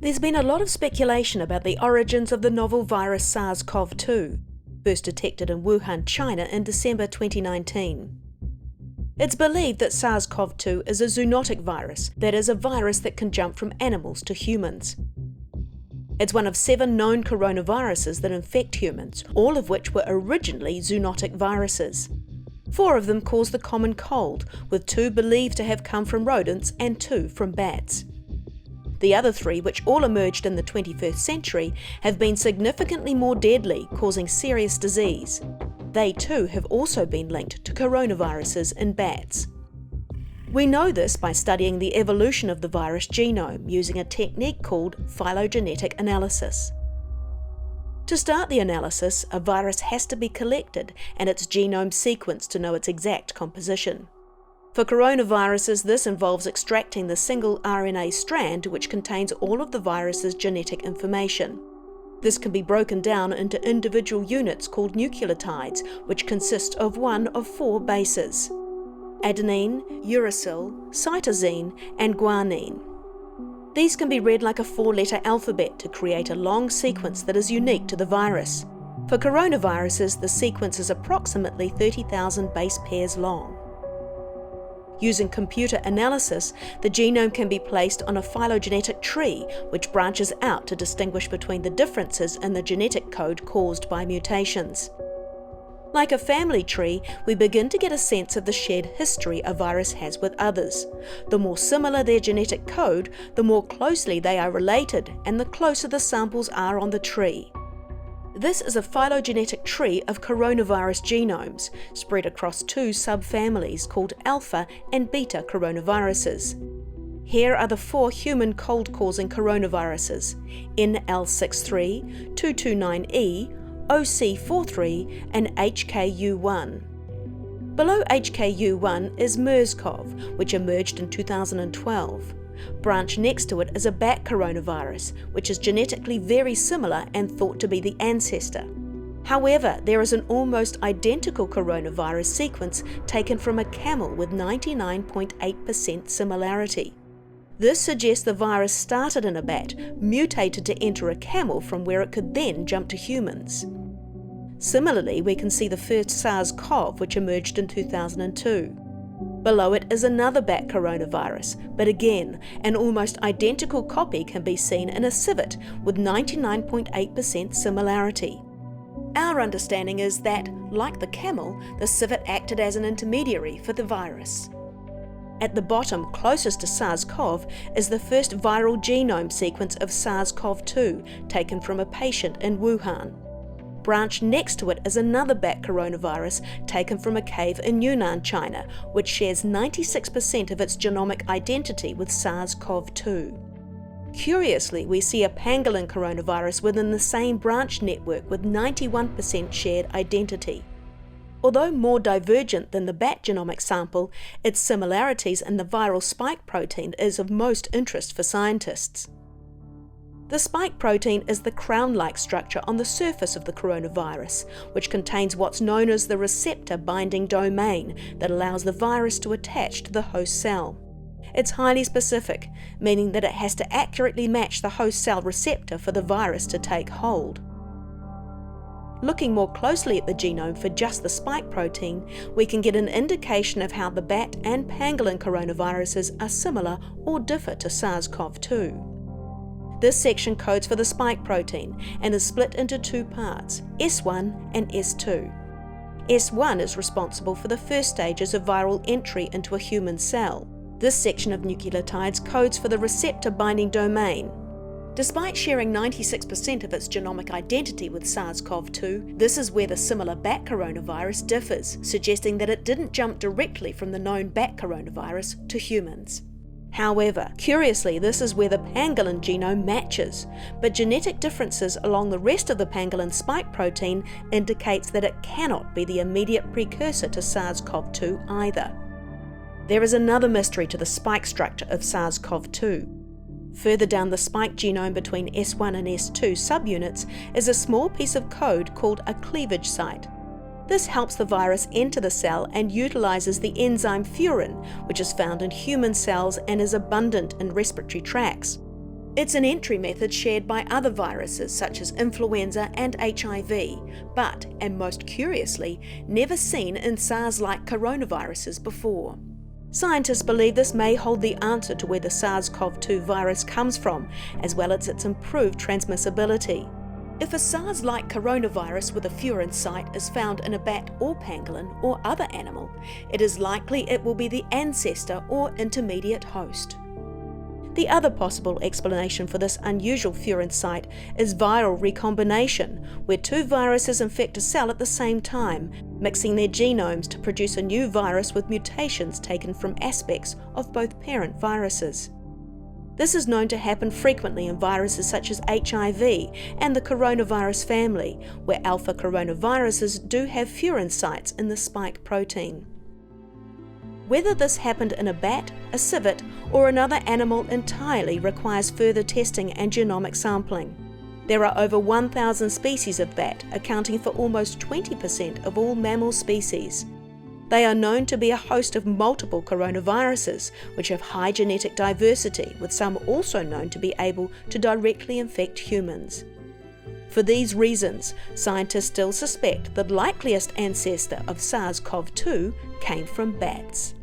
There's been a lot of speculation about the origins of the novel virus SARS-CoV-2, first detected in Wuhan, China in December 2019. It's believed that SARS-CoV-2 is a zoonotic virus, that is, a virus that can jump from animals to humans. It's one of 7 known coronaviruses that infect humans, all of which were originally zoonotic viruses. 4 of them cause the common cold, with 2 believed to have come from rodents and 2 from bats. The other 3, which all emerged in the 21st century, have been significantly more deadly, causing serious disease. They too have also been linked to coronaviruses in bats. We know this by studying the evolution of the virus genome using a technique called phylogenetic analysis. To start the analysis, a virus has to be collected and its genome sequenced to know its exact composition. For coronaviruses, this involves extracting the single RNA strand which contains all of the virus's genetic information. This can be broken down into individual units called nucleotides, which consist of one of 4 bases: adenine, uracil, cytosine, and guanine. These can be read like a 4-letter alphabet to create a long sequence that is unique to the virus. For coronaviruses, the sequence is approximately 30,000 base pairs long. Using computer analysis, the genome can be placed on a phylogenetic tree, which branches out to distinguish between the differences in the genetic code caused by mutations. Like a family tree, we begin to get a sense of the shared history a virus has with others. The more similar their genetic code, the more closely they are related, and the closer the samples are on the tree. This is a phylogenetic tree of coronavirus genomes, spread across 2 subfamilies called alpha and beta coronaviruses. Here are the 4 human cold-causing coronaviruses: NL63, 229E, OC43, and HKU1. Below HKU1 is MERS-CoV, which emerged in 2012. Branch next to it is a bat coronavirus, which is genetically very similar and thought to be the ancestor. However, there is an almost identical coronavirus sequence taken from a camel with 99.8% similarity. This suggests the virus started in a bat, mutated to enter a camel from where it could then jump to humans. Similarly, we can see the first SARS-CoV, which emerged in 2002. Below it is another bat coronavirus, but again, an almost identical copy can be seen in a civet with 99.8% similarity. Our understanding is that, like the camel, the civet acted as an intermediary for the virus. At the bottom, closest to SARS-CoV, is the first viral genome sequence of SARS-CoV-2 taken from a patient in Wuhan. Branch next to it is another bat coronavirus taken from a cave in Yunnan, China, which shares 96% of its genomic identity with SARS-CoV-2. Curiously, we see a pangolin coronavirus within the same branch network with 91% shared identity. Although more divergent than the bat genomic sample, its similarities in the viral spike protein is of most interest for scientists. The spike protein is the crown-like structure on the surface of the coronavirus, which contains what's known as the receptor binding domain that allows the virus to attach to the host cell. It's highly specific, meaning that it has to accurately match the host cell receptor for the virus to take hold. Looking more closely at the genome for just the spike protein, we can get an indication of how the bat and pangolin coronaviruses are similar or differ to SARS-CoV-2. This section codes for the spike protein and is split into 2 parts, S1 and S2. S1 is responsible for the first stages of viral entry into a human cell. This section of nucleotides codes for the receptor binding domain. Despite sharing 96% of its genomic identity with SARS-CoV-2, this is where the similar bat coronavirus differs, suggesting that it didn't jump directly from the known bat coronavirus to humans. However, curiously, this is where the pangolin genome matches, but genetic differences along the rest of the pangolin spike protein indicates that it cannot be the immediate precursor to SARS-CoV-2 either. There is another mystery to the spike structure of SARS-CoV-2. Further down the spike genome between S1 and S2 subunits is a small piece of code called a cleavage site. This helps the virus enter the cell and utilizes the enzyme furin, which is found in human cells and is abundant in respiratory tracts. It's an entry method shared by other viruses such as influenza and HIV, but, and most curiously, never seen in SARS-like coronaviruses before. Scientists believe this may hold the answer to where the SARS-CoV-2 virus comes from, as well as its improved transmissibility. If a SARS-like coronavirus with a furin site is found in a bat or pangolin or other animal, it is likely it will be the ancestor or intermediate host. The other possible explanation for this unusual furin site is viral recombination, where two viruses infect a cell at the same time, mixing their genomes to produce a new virus with mutations taken from aspects of both parent viruses. This is known to happen frequently in viruses such as HIV and the coronavirus family, where alpha coronaviruses do have furin sites in the spike protein. Whether this happened in a bat, a civet, or another animal entirely requires further testing and genomic sampling. There are over 1,000 species of bat, accounting for almost 20% of all mammal species. They are known to be a host of multiple coronaviruses, which have high genetic diversity, with some also known to be able to directly infect humans. For these reasons, scientists still suspect the likeliest ancestor of SARS-CoV-2 came from bats.